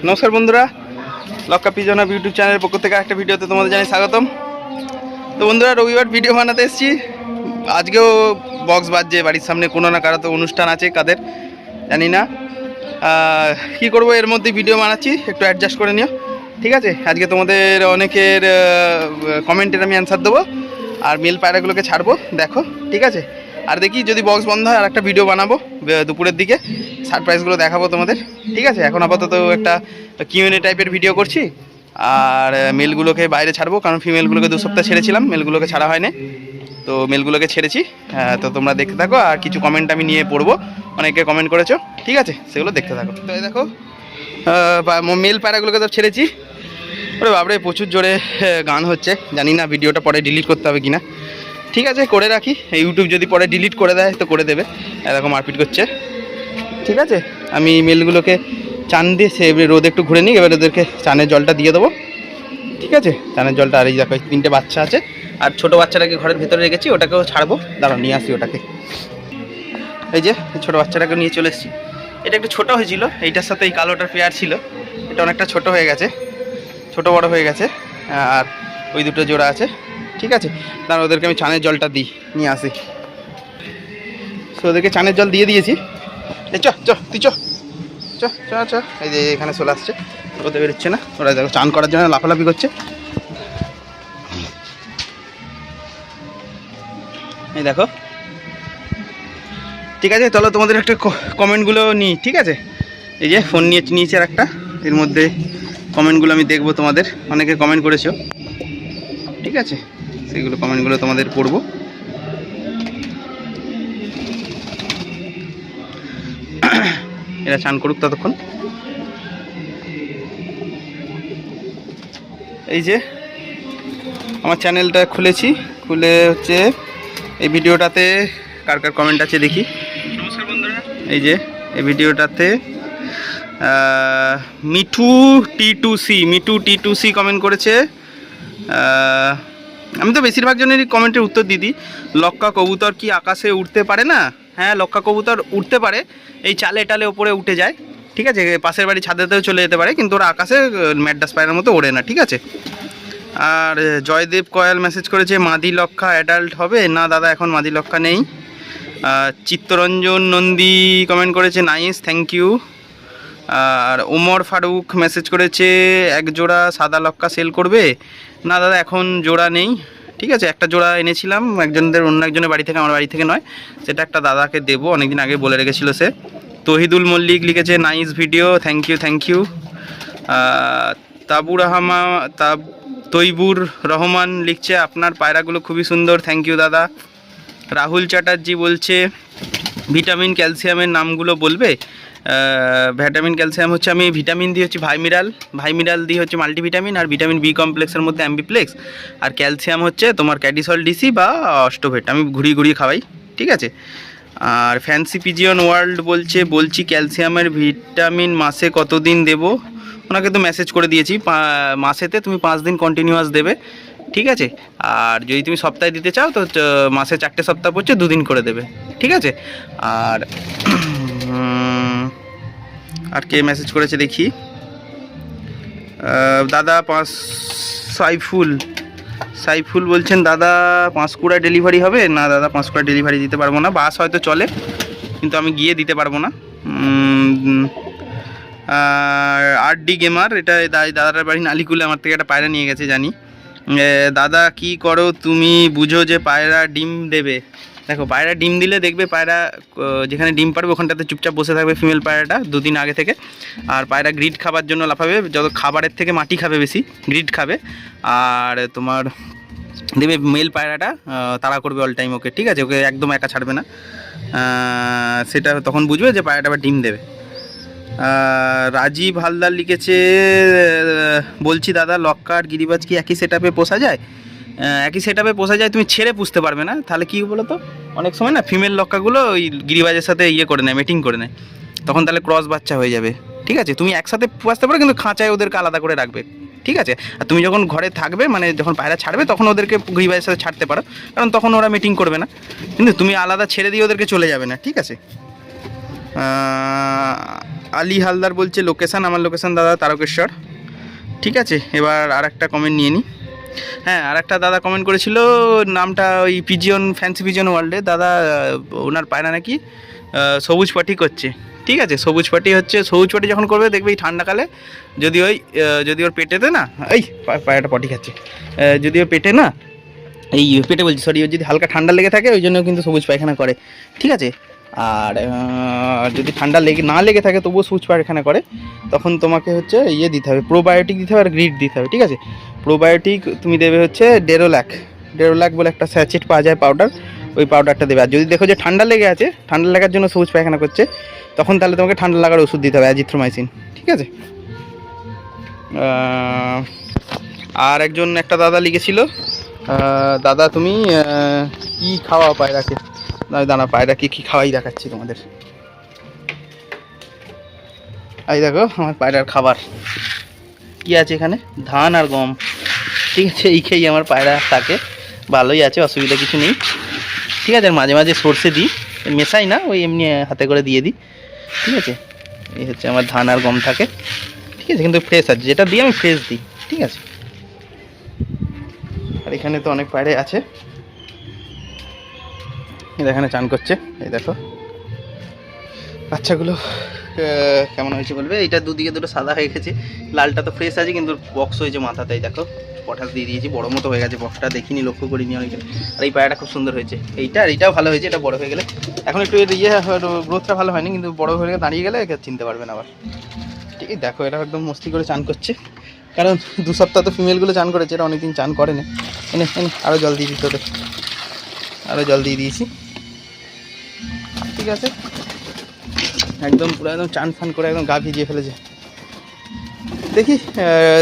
নমস্কার বন্ধুরা, লক্কা পিজনা ইউটিউব চ্যানেলের পক্ষ থেকে একটা ভিডিওতে তোমাদের জানাই স্বাগতম। তো বন্ধুরা, রবিবার ভিডিও বানাতে এসেছি। আজকেও বক্স বাজছে বাড়ির সামনে, কোনো না কারো তো অনুষ্ঠান আছে, কাদের জানি না। কি করব, এর মধ্যে ভিডিও বানাচ্ছি, একটু অ্যাডজাস্ট করে নিও, ঠিক আছে। আজকে তোমাদের অনেকের কমেন্টের আমি অ্যান্সার দেবো, আর মেল পায়রাগুলোকে ছাড়বো, দেখো, ঠিক আছে। আর দেখি যদি বক্স বন্ধ হয় আর একটা ভিডিও বানাবো দুপুরের দিকে, সারপ্রাইজগুলো দেখাবো তোমাদের, ঠিক আছে। এখন আপাতত একটা কিউএনএ টাইপের ভিডিও করছি, আর মেলগুলোকে বাইরে ছাড়বো, কারণ ফিমেলগুলোকে 2 সপ্তাহ ছেড়েছিলাম, মেলগুলোকে ছাড়া হয়নি, তো মেলগুলোকে ছেড়েছি। তো তোমরা দেখতে থাকো, আর কিছু কমেন্ট আমি নিয়ে পড়বো, অনেকে কমেন্ট করেছো, ঠিক আছে, সেগুলো দেখতে থাকো। তো এই দেখো, মেল পায়রাগুলোকে তো ছেড়েছি। ওরে বাবরে, প্রচুর জোরে গান হচ্ছে, জানি না ভিডিওটা পরে ডিলিট করতে হবে কিনা, ঠিক আছে, করে রাখি। ইউটিউব যদি পরে ডিলিট করে দেয় তো করে দেবে, এরকম মারপিট করছে, ঠিক আছে। আমি মেলগুলোকে চান দিয়ে সে রোদে একটু ঘুরে নিই, এবার ওদেরকে চানের জলটা দিয়ে দেবো, ঠিক আছে। চানের জলটা, আর এই দেখো 3টে বাচ্চা আছে, আর ছোটো বাচ্চাটাকে ঘরের ভেতরে রেখেছি, ওটাকেও ছাড়বো, দাঁড়াও নিয়ে আসি ওটাকে। এই যে ছোটো বাচ্চাটাকে নিয়ে চলে এসেছি। এটা একটু ছোটো হয়েছিল, এইটার সাথে এই কালোটার পেয়ার ছিল, এটা অনেকটা ছোটো হয়ে গেছে, ছোটো বড় হয়ে গেছে, আর ওই দুটো জোড়া আছে, ঠিক আছে। তার ওদেরকে আমি চানের জলটা দিই, নিয়ে আসি। তো ওদেরকে চানের জল দিয়ে দিয়েছি। এই তুই চ, এই যে এখানে চলে আসছে, ওদের বেরোচ্ছে না, ওরা দেখো চান করার জন্য লাফালাফি করছে, এই দেখো, ঠিক আছে। চলো তোমাদের একটা কমেন্টগুলো নিই, ঠিক আছে। এই যে ফোন নিয়েছি আর একটা, এর মধ্যে কমেন্টগুলো আমি দেখবো, তোমাদের অনেকে কমেন্ট করেছো, ঠিক আছে, সেইগুলো কমেন্টগুলো তোমাদের পড়বো। এরা চান করুক ততক্ষণ। এই যে আমার চ্যানেলটা খুলেছি, খুলে হচ্ছে এই ভিডিওটাতে কার কার কমেন্ট আছে দেখি। নমস্কার বন্ধুরা, এই যে এই ভিডিওটাতে মিঠু টি2সি কমেন্ট করেছে। আমি তো বেশিরভাগ জনেরই কমেন্টের উত্তর দিই। লক্কা কবুতর কি আকাশে উঠতে পারে না? হ্যাঁ, লক্কা কবুতর উঠতে পারে, এই চালে টালে ওপরে উঠে যায়, ঠিক আছে। পাশের বাড়ি ছাদেতেও চলে যেতে পারে, কিন্তু ওরা আকাশে ম্যাডাস পায়রার মতো ওড়ে না, ঠিক আছে। আর জয়দেব কয়াল মেসেজ করেছে, মাদি লক্কা অ্যাডাল্ট হবে না দাদা, এখন মাদি লক্কা নেই। চিত্তরঞ্জন নন্দী কমেন্ট করেছে, নাইস, থ্যাংক ইউ। আর ওমর ফারুক মেসেজ করেছে, এক জোড়া সাদা লক্কা সেল করবে না দাদা, এখন জোড়া নেই, ঠিক আছে। একটা জোড়া এনেছিলাম অন্য একজনের বাড়ি থেকে, আমার বাড়ি থেকে নয়, সেটা একটা দাদাকে দেবো, অনেকদিন আগে বলে রেখেছিল সে। তহিদুল মল্লিক লিখেছে, nice video, thank you. Taibur Rahman লিখছে, আপনার পায়রাগুলো খুবই সুন্দর, থ্যাংক ইউ দাদা। রাহুল চ্যাটার্জি বলছে, ভিটামিন ক্যালসিয়ামের নামগুলো বলবে। ভিটামিন ক্যালসিয়াম হচ্ছে, আমি ভিটামিন দিয়ে হচ্ছে ভাইমিরাল দিয়ে হচ্ছে মাল্টিভিটামিন, আর ভিটামিন বি কমপ্লেক্সের মধ্যে অ্যাম্বিপ্লেক্স, আর ক্যালসিয়াম হচ্ছে তোমার ক্যাডিসল ডিসি বা অস্টোভেট, আমি ঘুরিয়ে খাওয়াই, ঠিক আছে। আর ফ্যান্সি পিজিয়ন ওয়ার্ল্ড বলছি ক্যালসিয়ামের ভিটামিন মাসে কতদিন দেব? ওনাকে তো মেসেজ করে দিয়েছি, মাসেতে তুমি 5 দিন কন্টিনিউয়াস দেবে, ঠিক আছে। আর যদি তুমি সপ্তাহে দিতে চাও তো মাসে 4টে সপ্তাহ পড়ছে, 2 দিন করে দেবে, ঠিক আছে। আর কে মেসেজ করেছে দেখি, দাদা সাইফুল বলছেন, দাদা পাঁশকুড়া ডেলিভারি হবে না? দাদা পাঁশকুড়া ডেলিভারি দিতে পারবো না, বাস হয়তো চলে, কিন্তু আমি গিয়ে দিতে পারবো না। RD গেমার, এটা দাদাটার বাড়ি নালিকুলে, আমার থেকে একটা পায়রা নিয়ে গেছে জানি। দাদা কি করো তুমি, বুঝো যে পায়রা ডিম দেবে? দেখো, পায়রা ডিম দিলে দেখবে পায়রা যেখানে ডিম পারবে ওখানটাতে চুপচাপ বসে থাকবে ফিমেল পায়রাটা 2 দিন আগে থেকে, আর পায়রা গ্রিড খাবার জন্য লাফাবে, যত খাবারের থেকে মাটি খাবে বেশি, গ্রিড খাবে, আর তোমার দেবে মেল পায়রাটা তাড়া করবে অল টাইম ওকে, ঠিক আছে, ওকে একদম একা ছাড়বে না, সেটা তখন বুঝবে যে পায়রাটা আবার ডিম দেবে। রাজীব হালদার লিখেছে, বলছি দাদা লক্কা আর গিরিবাজ কি একই সেটআপে পোষা যায়? একই সেটআপে পোষা যায়, তুমি ছেড়ে পুষতে পারবে না, তাহলে কী বলো তো, অনেক সময় না ফিমেল লক্কাগুলো ওই গিরিবাজের সাথে করে নেয়, মেটিং করে নেয়, তখন তাহলে ক্রস বাচ্চা হয়ে যাবে, ঠিক আছে। তুমি একসাথে পুষতে পারো, কিন্তু খাঁচায় ওদেরকে আলাদা করে রাখবে, ঠিক আছে। আর তুমি যখন ঘরে থাকবে, মানে যখন পায়রা ছাড়বে, তখন ওদেরকে গিরিবাজের সাথে ছাড়তে পারো, কারণ তখন ওরা মিটিং করবে না, কিন্তু তুমি আলাদা ছেড়ে দিয়ে ওদেরকে চলে যাবে না, ঠিক আছে। আলী হালদার বলছে লোকেশান, আমার লোকেশান দাদা তারকেশ্বর। ঠিক আছে, এবার আর একটা কমেন্ট নিয়ে নিই। হ্যাঁ, আর একটা দাদা কমেন্ট করেছিল, নামটা ওই পিজিয়ন, ফ্যান্সি পিজিয়ন ওয়ার্ল্ডে দাদা, ওনার পায়রা নাকি সবুজ পাটি করছে। ঠিক আছে, সবুজ পাটি হচ্ছে, সবুজ পাটি যখন করবে দেখবে এই ঠান্ডাকালে যদি ওই যদি ওর পেটেতে না, এই পায়রাটা পটি খাচ্ছে, যদি ওর পেটে না, এই পেটে বলছি সরি, যদি হালকা ঠান্ডা লেগে থাকে ওই জন্য কিন্তু সবুজ পায়খানা করে। ঠিক আছে, আর যদি ঠান্ডা না লেগে থাকে তবুও সবুজ পায়খানা করে, তখন তোমাকে হচ্ছে ইয়ে দিতে হবে, প্রোবায়োটিক দিতে হবে আর গ্রিড দিতে হবে। ঠিক আছে, প্রোবায়োটিক তুমি দেবে হচ্ছে 1.5 লাখ বলে একটা স্যাচেট পাওয়া যায় পাউডার, ওই পাউডারটা দেবে। আর যদি দেখো যে ঠান্ডা লেগে আছে, ঠান্ডা লাগার জন্য সবুজ পায়খানা করছে, তখন তাহলে তোমাকে ঠান্ডা লাগার ওষুধ দিতে হবে, অ্যাজিথ্রোমাইসিন। ঠিক আছে, আর একজন একটা দাদা লিখেছিল, দাদা তুমি কি খাওয়া পায়রাকে, দানা পায়রাকে কী খাওয়াই দেখাচ্ছি তোমাদের। এই দেখো আমার পায়রার খাবার কি আছে এখানে, ধান আর গম। ঠিক আছে, এই খেয়েই আমার পায়রা থাকে, ভালোই আছে, অসুবিধা কিছু নেই। ঠিক আছে, আর মাঝে মাঝে সর্ষে দিই, মেশাই না, ওই এমনি হাতে করে দিয়ে দিই। ঠিক আছে, এই হচ্ছে আমার ধান আর গম থাকে। ঠিক আছে, কিন্তু ফ্রেশ আছে, যেটা দিই আমি ফ্রেশ দিই। ঠিক আছে, আর এখানে তো অনেক পায়রা আছে, এখানে চান করছে, এই দেখো বাচ্চাগুলো কেমন হয়েছে বলবে। এইটা দুদিকে দুটো সাদা হয়ে গেছে, লালটা তো ফ্রেশ আছে কিন্তু বক্স হয়েছে মাথাতে। এই দেখো পটাশ দিয়ে দিয়েছি, বড় মতো হয়ে গেছে বক্সটা, দেখিনি, লক্ষ্য করিনি অনেকে। আর এই পায়রাটা খুব সুন্দর হয়েছে, এইটা আর এইটাও ভালো হয়েছে, এটা বড় হয়ে গেলে এখন একটু গ্রোথটা ভালো হয়নি, কিন্তু বড় হয়ে গেলে দাঁড়িয়ে গেলে একে চিনতে পারবেন আবার। ঠিক আছে, দেখো এটা একদম মস্তি করে চান করছে, কারণ 2 সপ্তাহ তো ফিমেলগুলো চান করেছে, এটা অনেকদিন চান করে না। এনে এনে আরও জল দিয়ে দিতে ওদের, আরও জল দিয়ে দিয়েছি। ঠিক আছে, একদম পুরো একদম চান ফান করে একদম গা ভিজিয়ে ফেলেছে। দেখি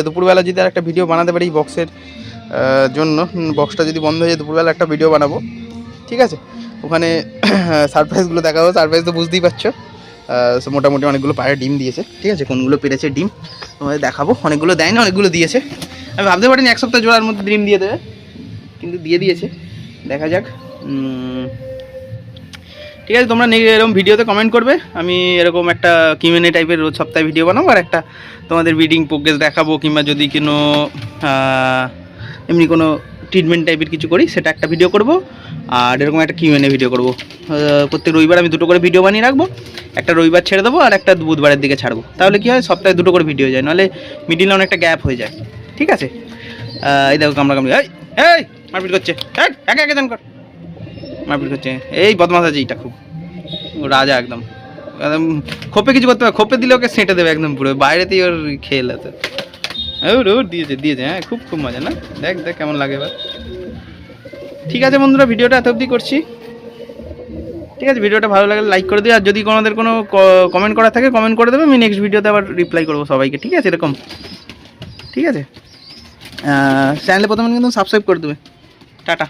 দুপুরবেলা যদি আর একটা ভিডিও বানাতে পারি বক্সের জন্য, বক্সটা যদি বন্ধ হয়ে যায় দুপুরবেলা একটা ভিডিও বানাবো। ঠিক আছে, ওখানে সারপ্রাইজগুলো দেখাবো, সারপ্রাইজ তো বুঝতেই পারছো। মোটামুটি অনেকগুলো পায়রা ডিম দিয়েছে। ঠিক আছে, কোনগুলো পেরেছে ডিম তোমাদের দেখাবো, অনেকগুলো দেয় না, অনেকগুলো দিয়েছে। আমি ভাবতে পারিনি 1 সপ্তাহ জোড়ার মধ্যে ডিম দিয়ে দেবে, কিন্তু দিয়ে দিয়েছে, দেখা যাক। ঠিক আছে, তোমরা এরকম ভিডিওতে কমেন্ট করবে, আমি এরকম একটা কিউএনএ টাইপের রোজ সপ্তাহে ভিডিও বানাবো, আর একটা তোমাদের ব্রিডিং প্রোগ্রেস দেখাবো, কিংবা যদি কোনো এমনি কোনো ট্রিটমেন্ট টাইপের কিছু করি সেটা একটা ভিডিও করব, আর এরকম একটা কিউএনএ ভিডিও করব। প্রত্যেক রবিবার আমি 2টো করে ভিডিও বানিয়ে রাখবো, একটা রবিবার ছেড়ে দেবো আর একটা বুধবারের দিকে ছাড়বো। তাহলে কী হয়, সপ্তাহে 2টো করে ভিডিও যায়, নাহলে মিডিলে অনেকটা গ্যাপ হয়ে যায়। ঠিক আছে, এই দেখো কামড়ি এই মারপিট করছে, একে একে জান কর, মারপিট করছে, এই বদমাশ আছে এইটা, খুব রাজা একদম, একদম খোপে কিছু করতে হবে, খোপে দিলে ওকে সেঁটে দেবে একদম পুরো, বাইরেতেই ওর খেল আছে। দিয়েছে হ্যাঁ, খুব খুব মজা না, দেখ কেমন লাগে এবার। ঠিক আছে বন্ধুরা, ভিডিওটা এত অবধি করছি। ঠিক আছে, ভিডিওটা ভালো লাগলে লাইক করে দিও, আর যদি তোমাদের কোনো কমেন্ট করা থাকে কমেন্ট করে দেবে, আমি নেক্সট ভিডিওতে আবার রিপ্লাই করবো সবাইকে। ঠিক আছে, এরকম। ঠিক আছে, চ্যানেলে প্রথমে কিন্তু সাবস্ক্রাইব করে দেবে। টাটা।